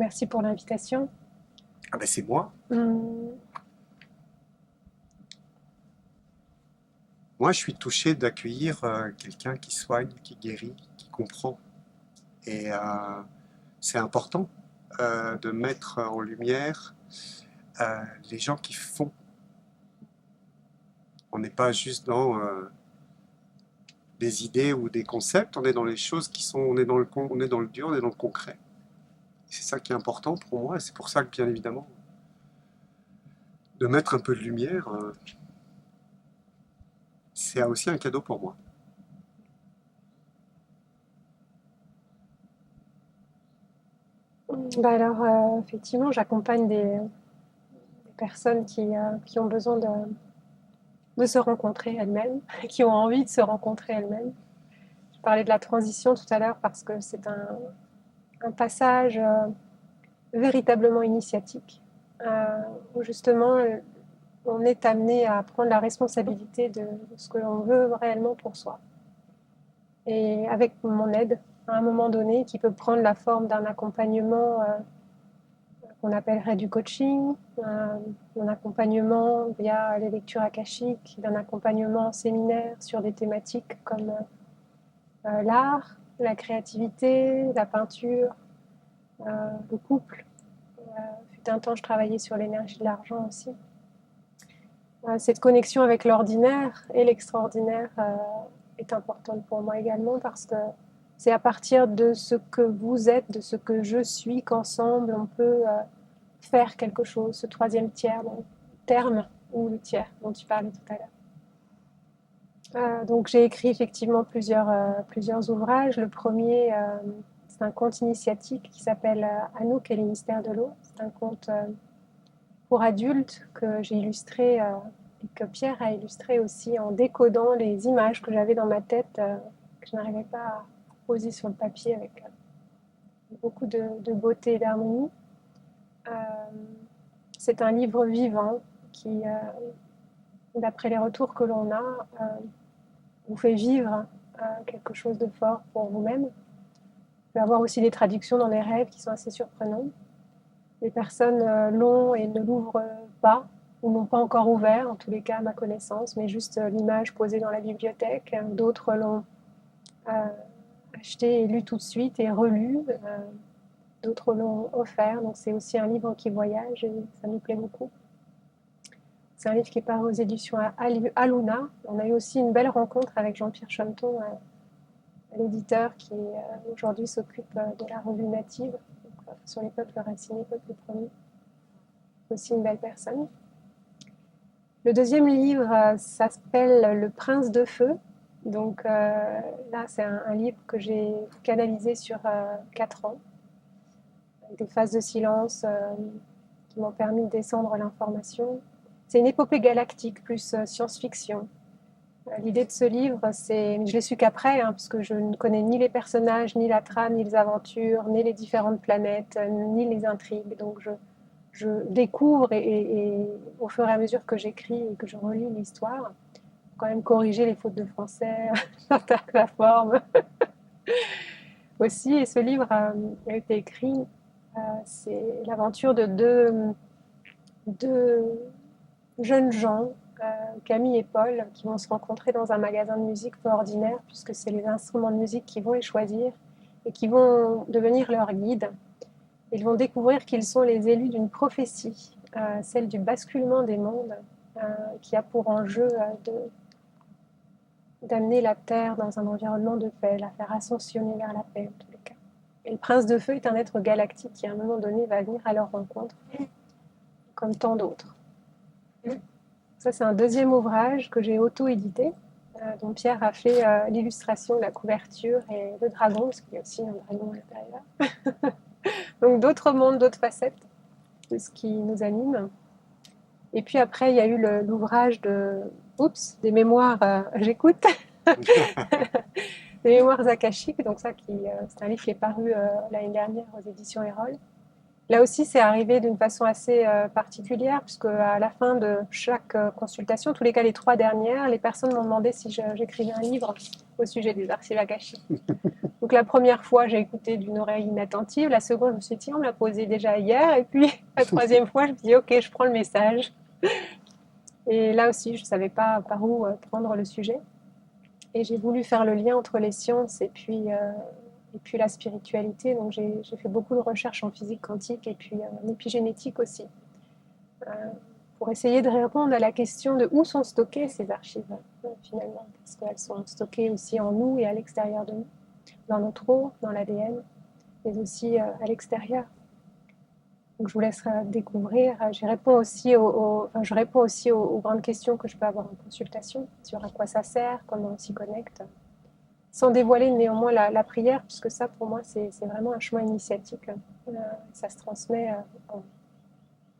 Merci pour l'invitation. Ah ben c'est moi. Hum, Moi, je suis touché d'accueillir quelqu'un qui soigne, qui guérit, qui comprend. Et c'est important de mettre en lumière les gens qui font. On n'est pas juste dans des idées ou des concepts, on est dans les choses qui sont, on est dans le dur, on est dans le concret. C'est ça qui est important pour moi, et c'est pour ça que bien évidemment, de mettre un peu de lumière, c'est aussi un cadeau pour moi. Effectivement, j'accompagne des personnes qui ont besoin de se rencontrer elles-mêmes, qui ont envie de se rencontrer elles-mêmes. Je parlais de la transition tout à l'heure parce que c'est un passage véritablement initiatique, où justement on est amené à prendre la responsabilité de ce que l'on veut réellement pour soi. Et avec mon aide, à un moment donné, qui peut prendre la forme d'un accompagnement qu'on appellerait du coaching, d'un accompagnement via les lectures akashiques, d'un accompagnement en séminaire sur des thématiques comme l'art, la créativité, la peinture, le couple. Fut un temps, je travaillais sur l'énergie de l'argent aussi. Cette connexion avec l'ordinaire et l'extraordinaire est importante pour moi également parce que c'est à partir de ce que vous êtes, de ce que je suis, qu'ensemble on peut faire quelque chose, ce troisième tiers, donc, terme ou le tiers dont tu parlais tout à l'heure. Donc j'ai écrit effectivement plusieurs ouvrages. Le premier, c'est un conte initiatique qui s'appelle Anouk et les mystères de l'eau. C'est un conte pour adultes que j'ai illustré et que Pierre a illustré aussi en décodant les images que j'avais dans ma tête que je n'arrivais pas à poser sur le papier avec beaucoup de beauté et d'harmonie. Euh, c'est un livre vivant qui, d'après les retours que l'on a, vous fait vivre quelque chose de fort pour vous-même. Il peut y avoir aussi des traductions dans les rêves qui sont assez surprenantes. Les personnes l'ont et ne l'ouvrent pas, ou n'ont pas encore ouvert, en tous les cas à ma connaissance, mais juste l'image posée dans la bibliothèque. D'autres l'ont acheté et lu tout de suite et relu. D'autres l'ont offert, donc c'est aussi un livre qui voyage et ça nous plaît beaucoup. C'est un livre qui est paru aux éditions Aluna. On a eu aussi une belle rencontre avec Jean-Pierre Chometon, l'éditeur qui aujourd'hui s'occupe de la revue Native, donc, sur les peuples racinés, peuples premiers. C'est aussi une belle personne. Le deuxième livre, ça s'appelle Le Prince de Feu. Donc là, c'est un livre que j'ai canalisé sur 4 ans, avec des phases de silence qui m'ont permis de descendre l'information. C'est une épopée galactique plus science-fiction. L'idée de ce livre, je l'ai su qu'après, hein, parce que je ne connais ni les personnages, ni la trame, ni les aventures, ni les différentes planètes, ni les intrigues. Donc je découvre et au fur et à mesure que j'écris et que je relis l'histoire, quand même corriger les fautes de français, la forme aussi. Et ce livre a été écrit, c'est l'aventure de deux jeunes gens, Camille et Paul, qui vont se rencontrer dans un magasin de musique peu ordinaire, puisque c'est les instruments de musique qu'ils vont y choisir et qui vont devenir leurs guides. Ils vont découvrir qu'ils sont les élus d'une prophétie, celle du basculement des mondes, qui a pour enjeu d'amener la Terre dans un environnement de paix, la faire ascensionner vers la paix en tous les cas. Et le prince de feu est un être galactique qui à un moment donné va venir à leur rencontre, comme tant d'autres. Ça, c'est un deuxième ouvrage que j'ai auto-édité, dont Pierre a fait l'illustration, la couverture et le dragon, parce qu'il y a aussi un dragon à l'intérieur. Donc d'autres mondes, d'autres facettes de ce qui nous anime. Et puis après, il y a eu l'ouvrage des mémoires, j'écoute, des mémoires akashiques. Donc ça, c'est un livre qui est paru l'année dernière aux éditions Erol, Là aussi, c'est arrivé d'une façon assez particulière, puisque à la fin de chaque consultation, en tous les cas les 3 dernières, les personnes m'ont demandé si j'écrivais un livre au sujet des archives akashiques. Donc la première fois, j'ai écouté d'une oreille inattentive. La seconde, je me suis dit, on me l'a posé déjà hier. Et puis la troisième fois, je me dis, ok, je prends le message. Et là aussi, je ne savais pas par où prendre le sujet. Et j'ai voulu faire le lien entre les sciences et puis la spiritualité. Donc j'ai fait beaucoup de recherches en physique quantique et puis en épigénétique aussi, euh, pour essayer de répondre à la question de où sont stockées ces archives, finalement. Parce qu'elles sont stockées aussi en nous et à l'extérieur de nous, dans notre eau, dans l'ADN, mais aussi à l'extérieur. Donc je vous laisse découvrir. Je réponds aussi aux grandes questions que je peux avoir en consultation, sur à quoi ça sert, comment on s'y connecte, sans dévoiler néanmoins la prière, puisque ça, pour moi, c'est vraiment un chemin initiatique. Ça se transmet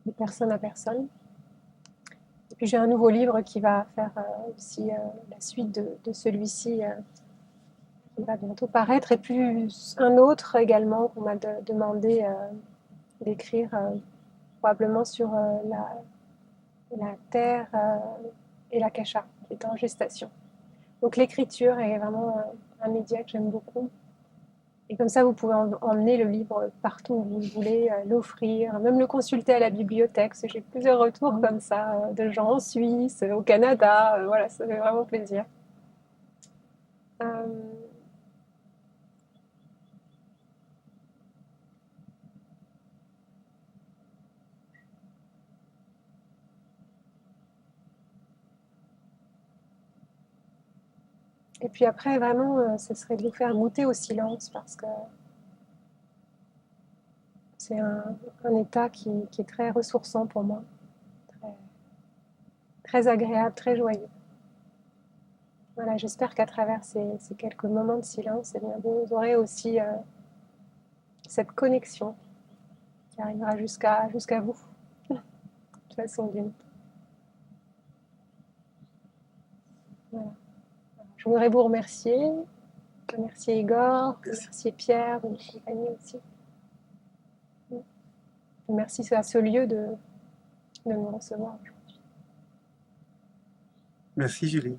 de personne à personne. Et puis j'ai un nouveau livre qui va faire aussi la suite de celui-ci, qui va bientôt paraître, et puis un autre également qu'on m'a demandé d'écrire, probablement sur la terre et l'akasha, qui est en gestation. Donc l'écriture est vraiment un média que j'aime beaucoup. Et comme ça, vous pouvez emmener le livre partout où vous voulez, l'offrir, même le consulter à la bibliothèque. J'ai plusieurs retours comme ça de gens en Suisse, au Canada. Voilà, ça fait vraiment plaisir. Euh, et puis après, vraiment, ce serait de vous faire goûter au silence parce que c'est un état qui est très ressourçant pour moi, très, très agréable, très joyeux. Voilà, j'espère qu'à travers ces quelques moments de silence, eh bien, vous aurez aussi cette connexion qui arrivera jusqu'à vous, de façon d'une. Voilà. Je voudrais vous remercier Igor, remercier Pierre de m'accompagner aussi. Merci à ce lieu de nous recevoir. Merci Julie.